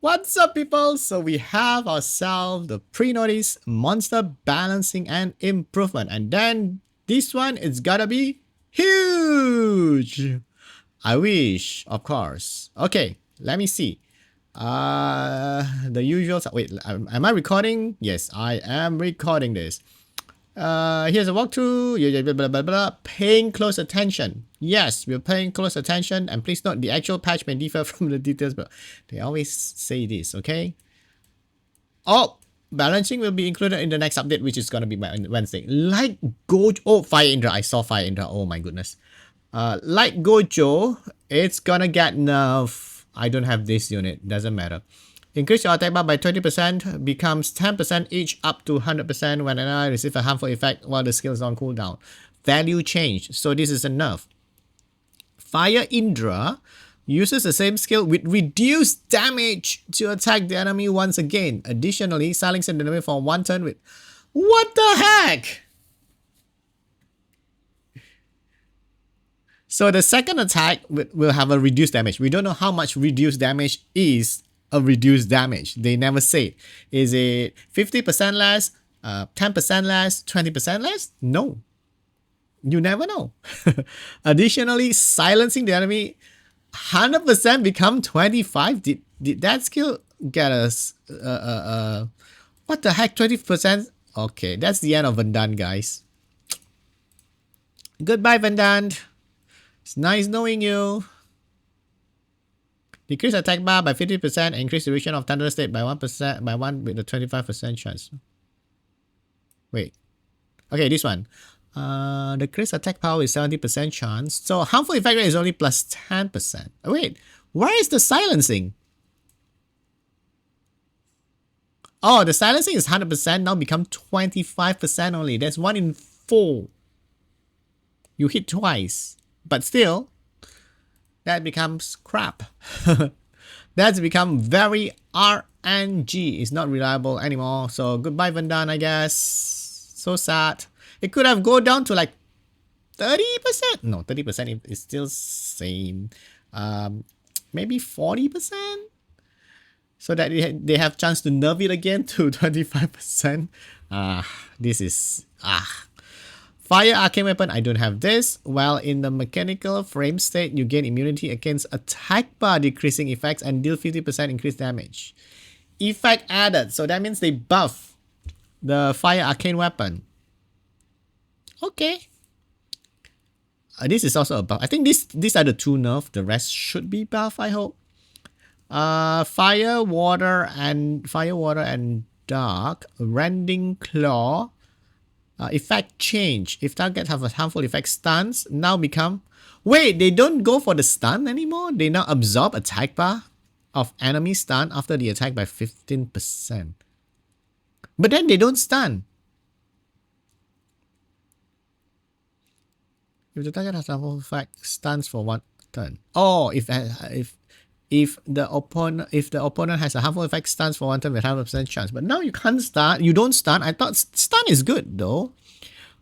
What's up, people? So we have ourselves the pre-notice monster balancing and improvement, and then this one is gotta be huge. I wish, of course. Okay, let me see. The usual. Wait, am I recording? Yes, I am recording this. Here's a walkthrough. Blah, blah, blah, blah. Paying close attention. Yes, we're paying close attention. And please note, the actual patch may differ from the details, but they always say this, okay? Oh, balancing will be included in the next update, which is going to be by Wednesday. Like Gojo. Oh, Fire Indra. I saw Fire Indra. Oh my goodness. Like Gojo, it's gonna get nerf. I don't have this unit. Doesn't matter. Increase your attack bar by 20%, becomes 10% each up to 100% when an ally receives a harmful effect while the skill is on cooldown. Value change, so this is a nerf. Fire Indra uses the same skill with reduced damage to attack the enemy once again. Additionally, silencing the enemy for one turn with... What the heck? So the second attack will have a reduced damage. We don't know how much reduced damage is a reduced damage. They never say. Is it 50% less, 10% less, 20% less? No. You never know. Additionally, silencing the enemy 100% become 25. Did that skill get us what the heck, 20%? Okay, that's the end of Vandaan, guys. Goodbye, Vandaan. It's nice knowing you. Decrease attack bar by 50%, increase duration of thunder state by 1% by 1 with a 25% chance. Wait. Okay, this one. Decrease attack power is 70% chance. So harmful effect rate is only plus 10%. Wait, where is the silencing? Oh, the silencing is 100%, now become 25% only. That's 1 in 4. You hit twice. But still, that becomes crap. That's become very RNG. It's not reliable anymore. So goodbye, Vandaan, I guess. So sad. It could have gone down to like 30%. No, 30% is still same. Maybe 40%. So that they have chance to nerf it again to 25%. This is Fire Arcane Weapon, I don't have this. While in the mechanical frame state, you gain immunity against attack bar decreasing effects and deal 50% increased damage. Effect added, so that means they buff the Fire Arcane Weapon. Okay. This is also a buff. I think these are the two nerfs. The rest should be buff, I hope. Fire, water, and dark. Rending Claw. Effect change. If target have a harmful effect, stuns now become... Wait, they don't go for the stun anymore? They now absorb attack bar of enemy stun after the attack by 15%. But then they don't stun. If the target has a harmful effect, stuns for one turn. Oh, if the opponent has a harmful effect, stuns for one turn with 100% chance. But now you can't stun. You don't stun. I thought stun is good though.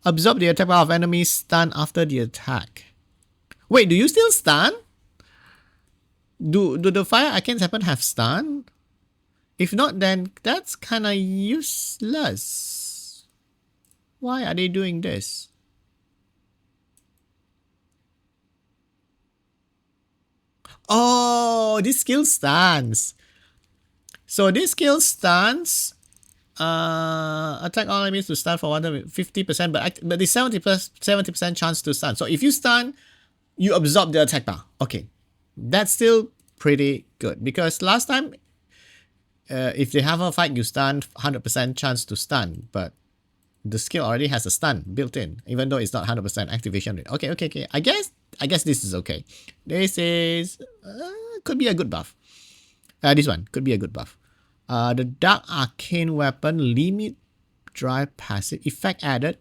Absorb the attack power of enemies, stun after the attack. Wait, do you still stun? Do the Fire Arcane Weapon have stun? If not, then that's kind of useless. Why are they doing this? Oh, this skill stuns. So this skill stuns. Attack all enemies to stun for 50%, but the 70% chance to stun. So if you stun, you absorb the attack bar. Okay, that's still pretty good because last time, if they have a fight, you stun 100% chance to stun, but the skill already has a stun built in, even though it's not 100% activation rate. Okay. I guess this is okay. This is could be a good buff. This one could be a good buff. The Dark Arcane Weapon limit drive passive effect added.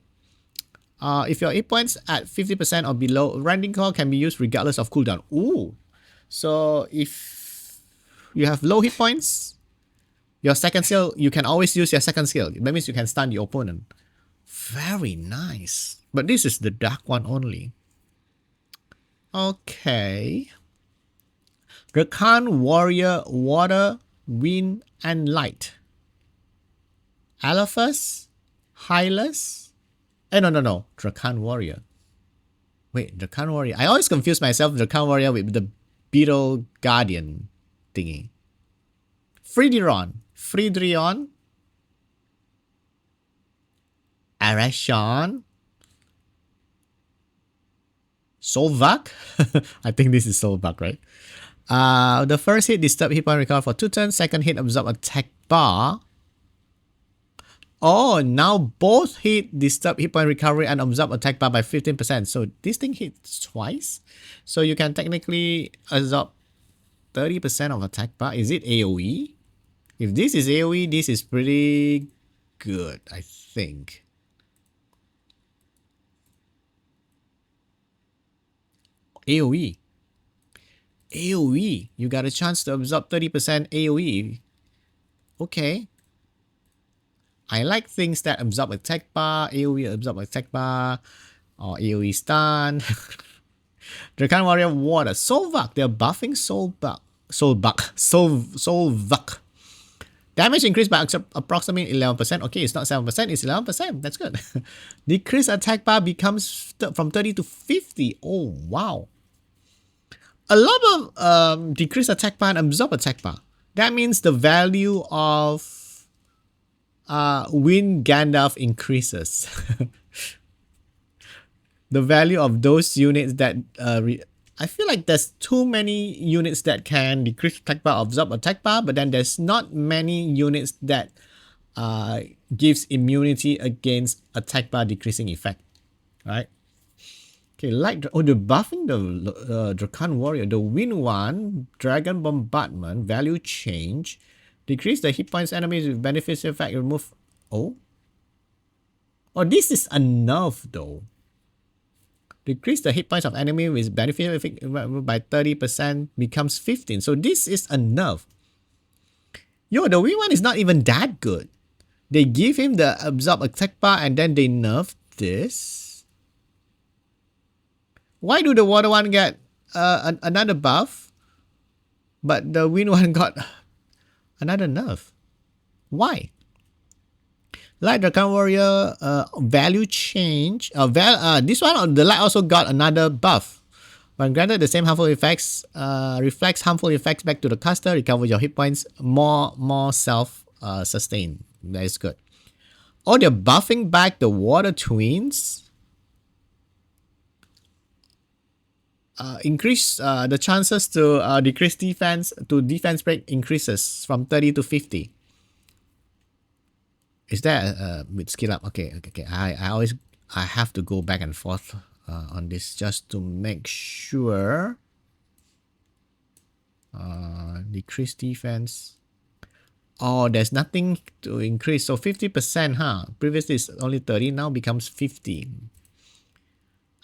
If your hit points at 50% or below, Rending Call can be used regardless of cooldown. Ooh, so if you have low hit points, your second skill, you can always use your second skill. That means you can stun the opponent. Very nice. But this is the dark one only. Okay. Dracon Warrior Water Wind and Light. Alaphus, Hylas. No. Dracon Warrior. Wait, Dracon Warrior. I always confuse myself Dracon Warrior with the Beetle Guardian thingy. Fridrion. Arashon. Solvak. I think this is Solvak, right? The first hit disturb hit point recover for 2 turns. Second hit absorb attack bar. Oh, now both hit disturb hit point recovery and absorb attack bar by 15%. So this thing hits twice. So you can technically absorb 30% of attack bar. Is it AoE? If this is AoE, this is pretty good, I think. AoE. AoE. You got a chance to absorb 30% AoE. Okay. I like things that absorb attack bar, AoE absorb attack bar, or AoE stun. Dracon Warrior Water. Solvak. They're buffing Solvak. Damage increased by approximately 11%. Okay, it's not 7%, it's 11%. That's good. Decrease attack bar becomes from 30 to 50. Oh, wow. A lot of decrease attack bar and absorb attack bar. That means the value of Wind Gandalf increases. The value of those units that I feel like there's too many units that can decrease attack bar, absorb attack bar, but then there's not many units that gives immunity against attack bar decreasing effect, right? Okay, like they're buffing the Dracon Warrior. The Wind one, Dragon Bombardment, value change, decrease the hit points enemies with beneficial effect. Remove. Oh, this is a nerf though. Decrease the hit points of enemy with beneficial effect by 30% becomes 15. So this is a nerf. Yo, the Wind one is not even that good. They give him the absorb attack bar and then they nerf this. Why do the Water one get another buff, but the Wind one got another nerf? Why? Light Dracon Warrior value change. This one, the light also got another buff. When granted the same harmful effects, reflects harmful effects back to the caster, recover your hit points, more self sustain. That is good. Oh, they're buffing back the Water Twins. Increase the chances to decrease defense break increases from 30 to 50. Is that with skill up? Okay. I have to go back and forth on this just to make sure. Decrease defense. Oh, there's nothing to increase. So 50%, huh? Previously it's only 30, now becomes 50.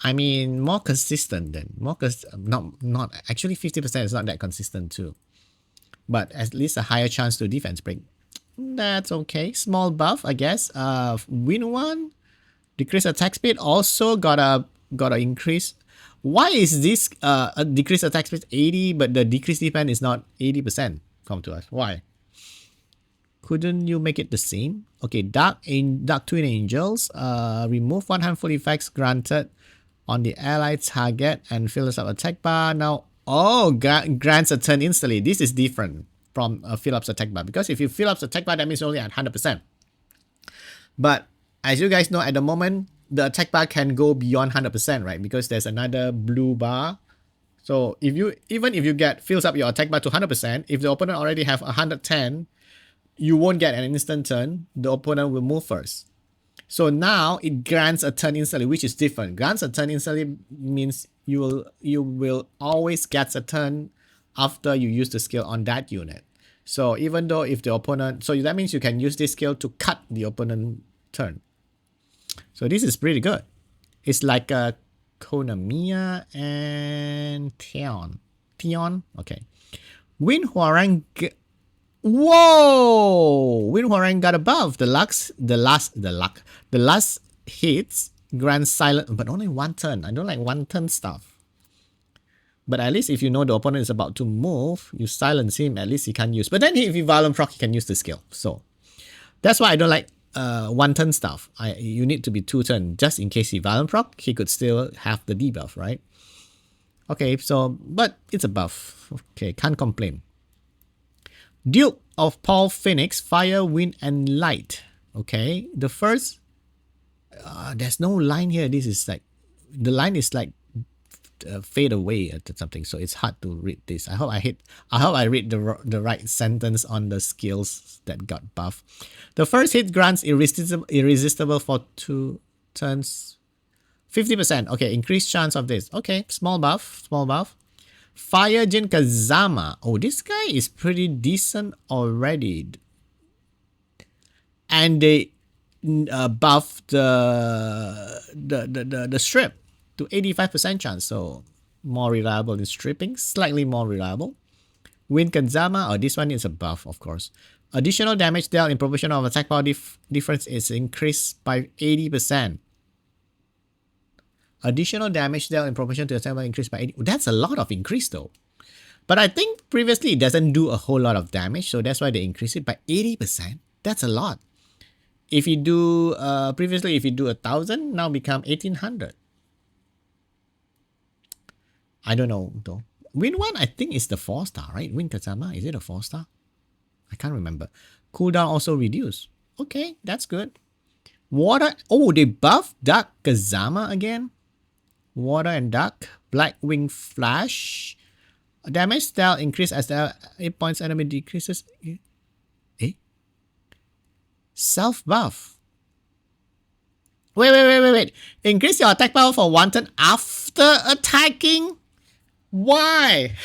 I mean, more consistent then. Not actually 50% is not that consistent too. But at least a higher chance to defense break. That's okay. Small buff, I guess. Wind one, decrease attack speed also got a increase. Why is this decrease attack speed 80 but the decrease defense is not 80%? Come to us. Why? Couldn't you make it the same? Okay, Dark Twin Angels. Remove one handful effects granted on the allied target and fills up attack bar. Now, grants a turn instantly. This is different from fill up attack bar, because if you fill up attack bar, that means only at 100%. But as you guys know, at the moment, the attack bar can go beyond 100%, right? Because there's another blue bar. So even if you get fills up your attack bar to 100%, if the opponent already have 110, you won't get an instant turn. The opponent will move first. So now it grants a turn instantly, which is different. Grants a turn instantly means you will always get a turn after you use the skill on that unit. So even though if the opponent, so that means you can use this skill to cut the opponent turn. So this is pretty good. It's like a Konamiya and Theon. Okay. Wind Huarang. Whoa! Wind Huarang got above. The last hits grant silent, but only one turn. I don't like one turn stuff. But at least if you know the opponent is about to move, you silence him, at least he can't use. But then if you violent proc, he can use the skill. So that's why I don't like one turn stuff. You need to be 2 turn. Just in case he violent proc, he could still have the debuff, right? Okay, so, but it's a buff. Okay, can't complain. Duke of Paul Phoenix, Fire, Wind, and Light. Okay, the first, there's no line here. This is like, the line is like fade away or something, so it's hard to read this. I hope I read the right sentence on the skills that got buffed. The first hit grants irresistible for 2 turns. 50%. Okay, increased chance of this. Okay, small buff. Fire Jin Kazama. Oh, this guy is pretty decent already. And they buff the strip to 85% chance, so more reliable in stripping, slightly more reliable. Wind Kazama, oh, this one is a buff, of course. Additional damage dealt in proportion of attack power difference is increased by 80%. Additional damage dealt in proportion to attack power increased by 80%. That's a lot of increase though. But I think previously it doesn't do a whole lot of damage, so that's why they increase it by 80%. That's a lot. If you do, previously if you do 1,000, now become 1,800. I don't know though. Wind 1 I think is the 4-star, right? Wind Kazama, is it a 4-star? I can't remember. Cooldown also reduced. Okay, that's good. Water, oh, they buffed Dark Kazama again. Water and Dark, Black Wing Flash. Damage dealt increase as the 8 points enemy decreases. Eh? Self buff. Wait. Increase your attack power for 1 turn after attacking? Why?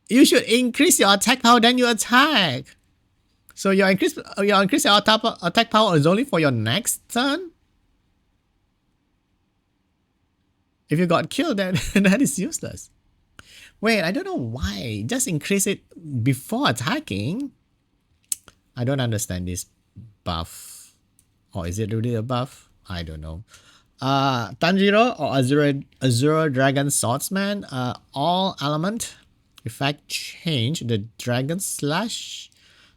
You should increase your attack power, then you attack. So your increase your attack power is only for your next turn? If you got killed, then that is useless. Wait, I don't know why. Just increase it before attacking. I don't understand this buff. Or is it really a buff? I don't know. Tanjiro or Azure Dragon Swordsman. All element effect change. The Dragon Slash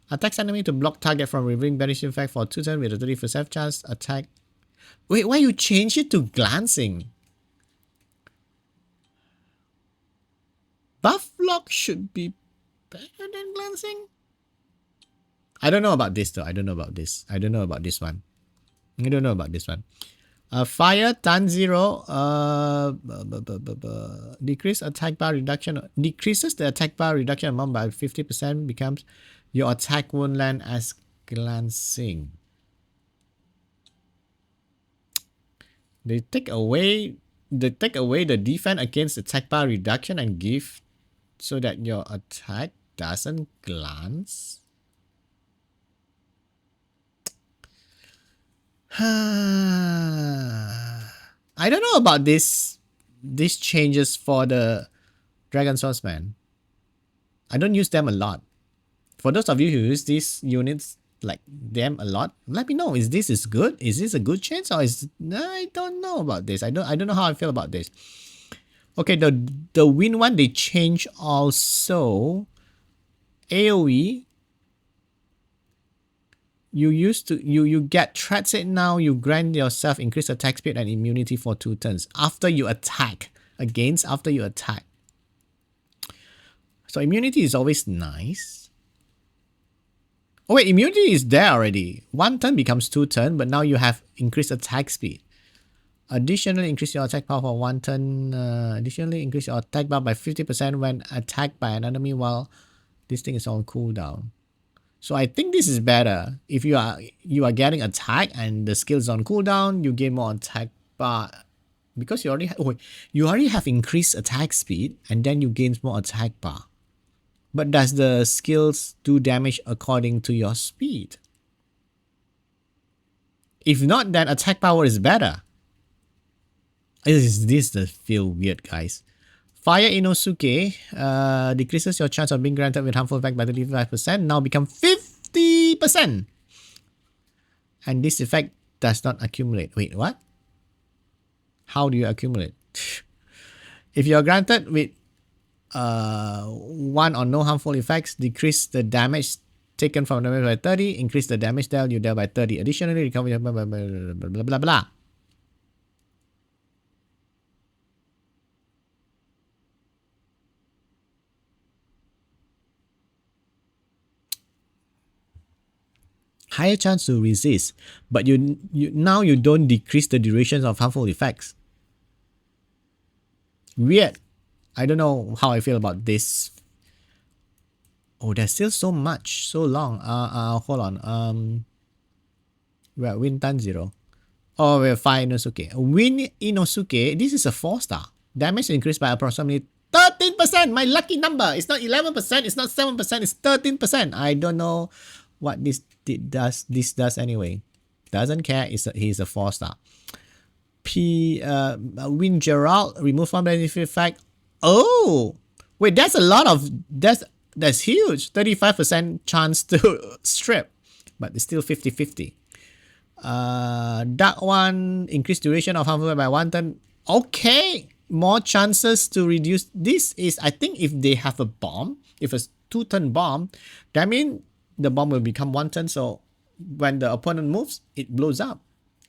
attacks enemy to block target from revealing beneficial effect for 2 turns with a 30% chance attack. Wait, why you change it to glancing? Buff block should be better than glancing? I don't know about this though. I don't know about this one. Fire Tanjiro decrease attack bar reduction, decreases the attack bar reduction amount by 50%, becomes your attack won't land as glancing. They take away the defense against attack bar reduction and give so that your attack doesn't glance. I don't know about these changes for the Dragon Swordsman. I don't use them a lot. For those of you who use these units like them a lot, let me know. Is this good? Is this a good change, or is I don't know about this. I don't know how I feel about this. Okay, the Wind one they change also. AoE. You get threats it now. You grant yourself increased attack speed and immunity for 2 turns after you attack. After you attack. So immunity is always nice. Oh wait, immunity is there already. 1 turn becomes 2 turn, but now you have increased attack speed. Additionally, increase your attack power for 1 turn. Additionally, increase your attack power by 50% when attacked by an enemy while this thing is on cooldown. So I think this is better. If you are getting attack and the skill is on cooldown, you gain more attack bar because you already have increased attack speed and then you gain more attack bar. But does the skills do damage according to your speed? If not, then attack power is better. This does feel weird, guys. Fire Inosuke decreases your chance of being granted with harmful effect by 35%. Now become 50%. And this effect does not accumulate. Wait, what? How do you accumulate? If you're granted with one or no harmful effects, decrease the damage taken from damage by 30, increase the damage dealt you dealt by 30. Additionally, recover blah blah blah blah blah blah. Higher chance to resist, but you now you don't decrease the durations of harmful effects. Weird. I don't know how I feel about this. Oh, there's still so much, so long. Hold on. We're at Win Tanjiro. Oh, we're 5 Inosuke. Win Inosuke, this is a 4-star. Damage increased by approximately 13%. My lucky number. It's not 11%, it's not 7%, it's 13%. I don't know what this does anyway. Doesn't care. He's a 4-star. Win Gerald, remove one benefit effect. Oh, wait, that's a lot of that's huge. 35% chance to strip, but it's still 50-50. That one increased duration of harmful by 1 turn. Okay, more chances to reduce. This is, I think, if they have a bomb, if it's 2-turn bomb, that means the bomb will become 1 turn. So when the opponent moves, it blows up,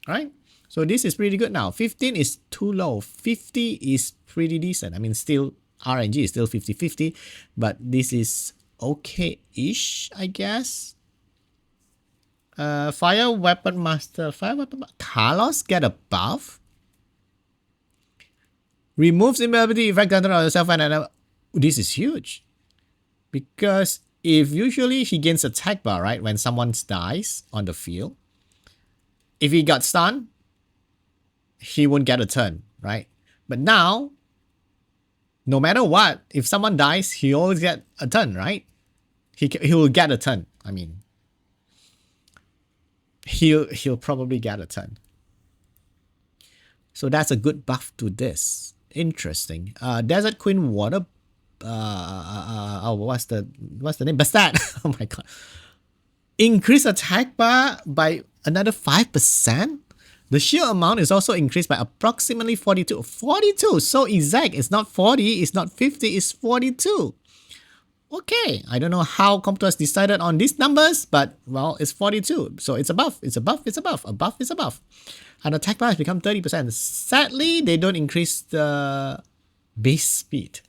right? So this is pretty good now. 15 is too low. 50 is pretty decent. I mean, still RNG is still 50-50, but this is okay-ish, I guess. Fire Weapon Master. Carlos get a buff. Removes immobility effect on yourself and this is huge. Because if usually he gains attack bar, right? When someone dies on the field. If he got stunned, he won't get a turn, right? But now, no matter what, if someone dies, he always get a turn, right? He will get a turn. I mean, he'll probably get a turn. So that's a good buff to this. Interesting. Desert Queen Water. What's the name? Bastat. Oh my god. Increase attack bar by another 5%. The sheer amount is also increased by approximately 42. 42! So exact. It's not 40, it's not 50, it's 42. Okay, I don't know how Computers decided on these numbers, but well, it's 42. So it's above, it's above, it's above, above is above. And attack bar has become 30%. Sadly, they don't increase the base speed.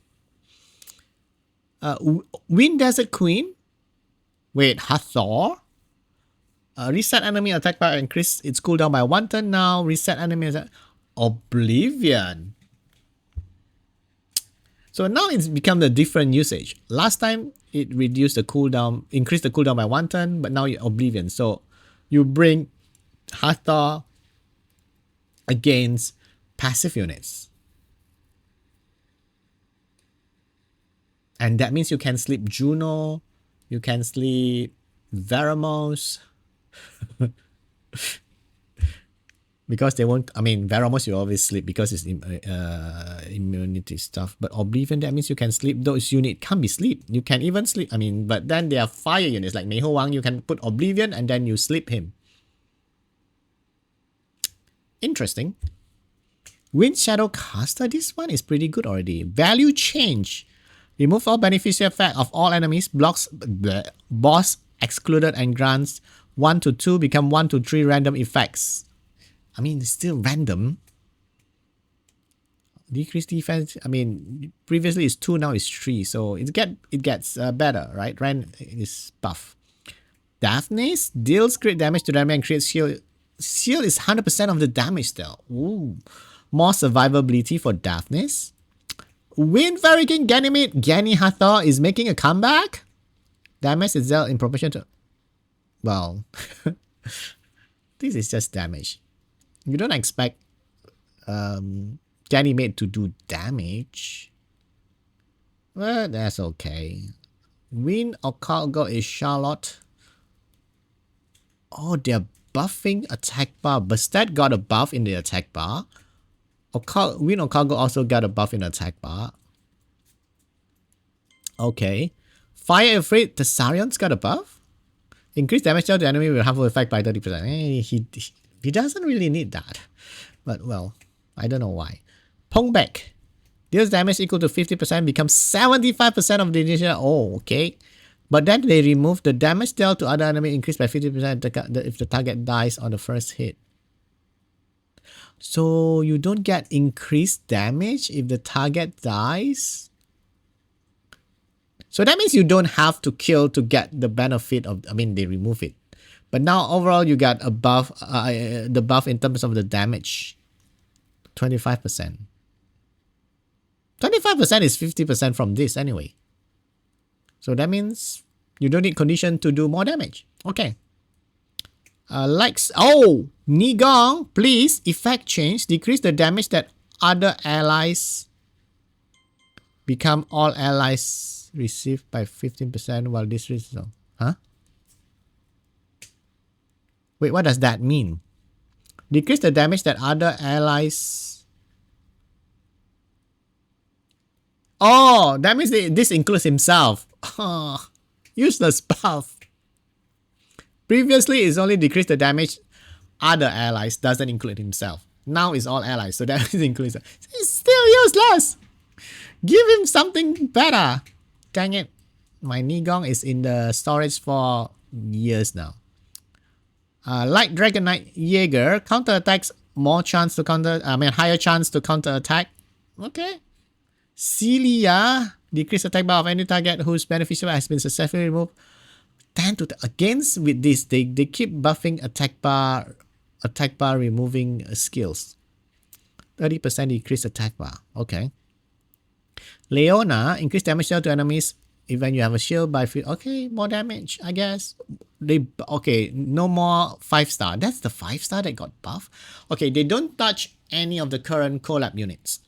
Wind Desert Queen. Wait, Hathor? Reset enemy attack bar, increase its cooldown by 1 turn now. Reset enemy attack. Oblivion. So now it's become a different usage. Last time it reduced the cooldown, increased the cooldown by 1 turn, but now you Oblivion. So you bring Hathor against passive units. And that means you can sleep Juno, you can sleep Veramos. Because they won't, I mean, Veramos you always sleep because it's immunity stuff. But Oblivion, that means you can sleep those units. Can't be sleep. You can even sleep, I mean, but then they are fire units like Meiho Wang. You can put Oblivion and then you sleep him. Interesting. Wind Shadow Caster, this one is pretty good already. Value change. Remove all beneficial effect of all enemies, blocks, boss excluded, and grants 1 to 2 become 1 to 3 random effects. I mean, it's still random. Decrease defense. I mean, previously it's 2, now it's 3. So it gets better, right? Ren is buff. Daphnis deals crit damage to them and creates shield. Shield is 100% of the damage still. Ooh. More survivability for Daphnis. Wind Fairy King Ganymede. Gany Hathor is making a comeback. Damage is dealt in proportion to... Well, this is just damage. You don't expect Ganymede to do damage. Well, that's okay. Wind Occult God is Charlotte. Oh, they're buffing attack bar. Bastet got a buff in the attack bar. Wind Occult God also got a buff in the attack bar. Okay. Fire Afraid Thessarion's got a buff. Increase damage dealt to enemy with harmful effect by 30%. He doesn't really need that. But well, I don't know why. Pong back. Deals damage equal to 50% becomes 75% of the initial. Oh, okay. But then they remove the damage dealt to other enemy increased by 50% if the target dies on the first hit. So you don't get increased damage if the target dies? So that means you don't have to kill to get the benefit of, I mean, they remove it. But now overall you got a buff, the buff in terms of the damage. 25%. 25% is 50% from this anyway. So that means you don't need condition to do more damage. Okay. Likes. Oh, Nigong, please, effect change. Decrease the damage that other allies become all allies received by 15% while this is. Huh? Wait, what does that mean? Decrease the damage that other allies. Oh, that means this includes himself. Oh, useless buff. Previously, it's only decreased the damage other allies, doesn't include himself. Now it's all allies, so that includes. It's still useless. Give him something better. Dang it. My Nigong is in the storage for years now. Like Dragon Knight Jaeger, counterattacks more chance to higher chance to counterattack. Okay. Celia, decrease attack bar of any target whose beneficial has been successfully removed. 10 to against with this, they keep buffing attack bar removing skills. 30% decrease attack bar. Okay. Leona, increase damage dealt to enemies even you have a shield by okay, more damage, I guess. Okay, no more 5-star. That's the 5-star that got buffed. Okay, they don't touch any of the current collab units.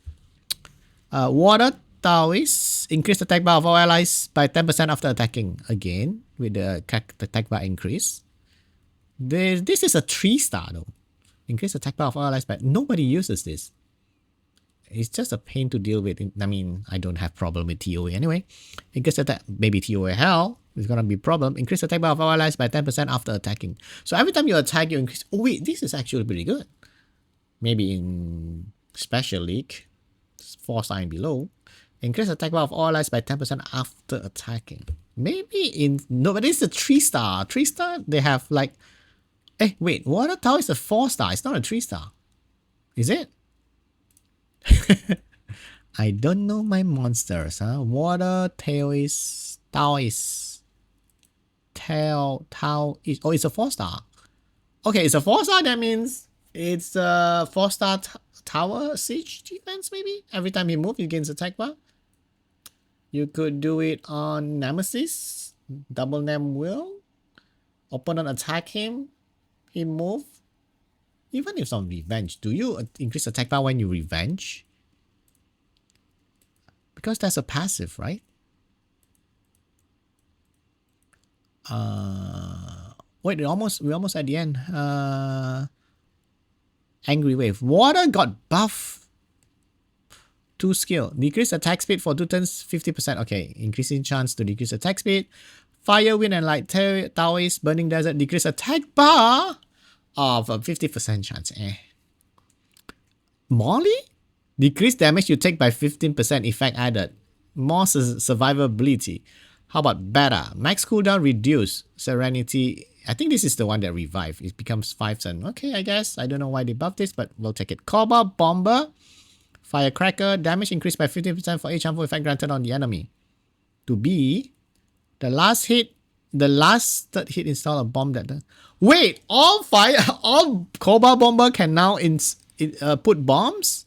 Water Taoist, increase attack bar of all allies by 10% after attacking. Again, with the attack bar increase. This is a 3-star though. Increase attack bar of all allies, but nobody uses this. It's just a pain to deal with. I mean, I don't have problem with TOA anyway. Increase attack, maybe TOA hell is gonna be a problem. Increase attack bar of all allies by 10% after attacking. So every time you attack, you increase. Oh wait, this is actually pretty good. Maybe in Special League, 4-star and below. Increase attack bar of all allies by 10% after attacking. Maybe in no, but it's a 3-star. 3-star, they have like. Eh, wait, Water Tower is a 4-star. It's not a 3-star. Is it? I don't know my monsters, huh? Water Taoist. Oh, it's a 4-star. Okay, it's a 4-star. That means it's a 4-star tower siege defense, maybe? Every time you move, you gain attack bar. You could do it on Nemesis. Double Nem will. Opponent attack him. He move. Even if it's on revenge, do you increase attack bar when you revenge? Because that's a passive, right? Wait, we're almost at the end. Angry Wave. Water got buff. 2 skill. Decrease attack speed for 2 turns 50%. Okay, increasing chance to decrease attack speed. Fire, Wind, and Light Taoist, Burning Desert, decrease attack bar of a 50% chance. Molly? Decrease damage you take by 15%, effect added. More survivability. How about Beta? Max cooldown reduce. Serenity. I think this is the one that revived. It becomes 5 turn. Okay, I guess. I don't know why they buffed this, but we'll take it. Cobra Bomber. Firecracker. Damage increased by 15% for each harmful effect granted on the enemy. To be the last third hit install a bomb that. Wait, all Cobra Bomber can now put bombs?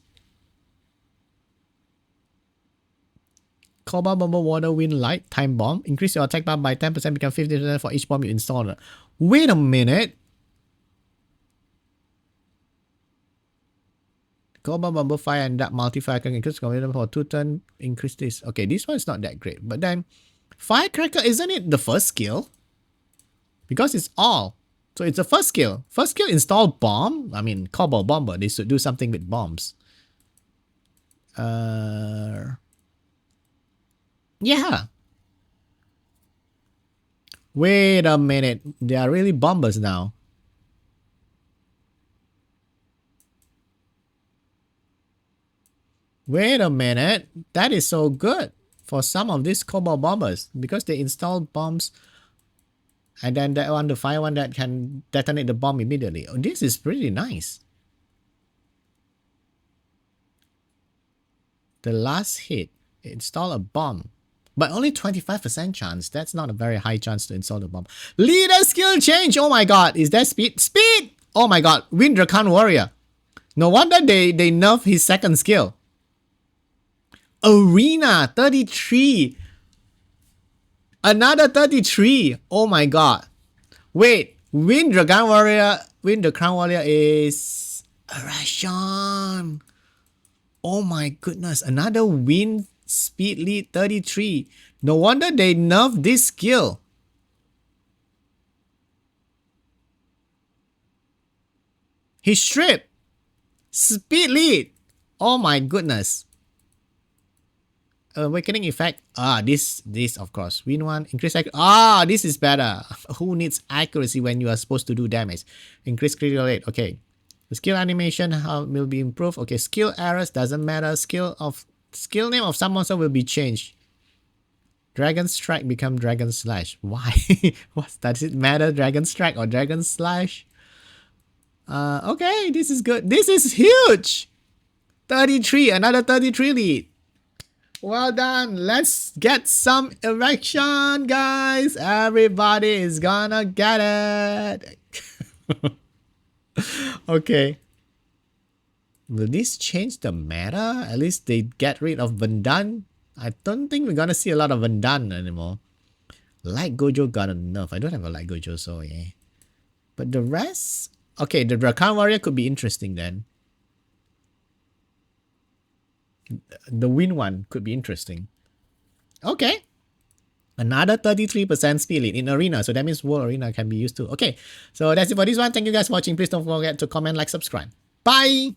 Cobra Bomber, Water, Wind, Light, Time Bomb. Increase your attack bar by 10%, become 50% for each bomb you install. Wait a minute. Cobra Bomber, Fire, and Dark Multi-Fire can increase commitment for 2 turn. Increase this. Okay, this one's not that great. But then, Firecracker, isn't it the first skill? Because it's all. So it's the first skill. First skill, install bomb. I mean, Cobra Bomber. They should do something with bombs. Yeah. Wait a minute. They are really bombers now. Wait a minute. That is so good for some of these cobalt bombers because they install bombs and then that one, the fire one that can detonate the bomb immediately. Oh, this is pretty nice. The last hit, install a bomb. But only 25% chance. That's not a very high chance to install the bomb. Leader skill change. Oh my god. Is that speed? Speed! Oh my god. Wind Dracon Warrior. No wonder they nerf his second skill. Arena 33. Another 33. Oh my god. Wait. Wind Dracon Warrior is a ration. Oh my goodness. Another wind speed lead 33. No wonder they nerfed this skill. He stripped. Speed lead. Oh my goodness. Awakening effect. This of course. Win one. Increase accuracy. This is better. Who needs accuracy when you are supposed to do damage? Increase critical rate. Okay. The skill animation will be improved. Okay. Skill errors doesn't matter. Skill name of some monster will be changed. Dragon Strike become Dragon Slash. Why? What does it matter? Dragon Strike or Dragon Slash? Okay, this is good. This is huge. 33, another 33 lead. Well done. Let's get some erection, guys. Everybody is gonna get it. Okay. Will this change the meta? At least they get rid of Vandan. I don't think we're gonna see a lot of Vandan anymore. Light Gojo got a nerf. I don't have a Light Gojo, so yeah. But the rest... Okay, the Dracon Warrior could be interesting then. The Wind one could be interesting. Okay. Another 33% speed lead in Arena. So that means World Arena can be used too. Okay, so that's it for this one. Thank you guys for watching. Please don't forget to comment, like, subscribe. Bye!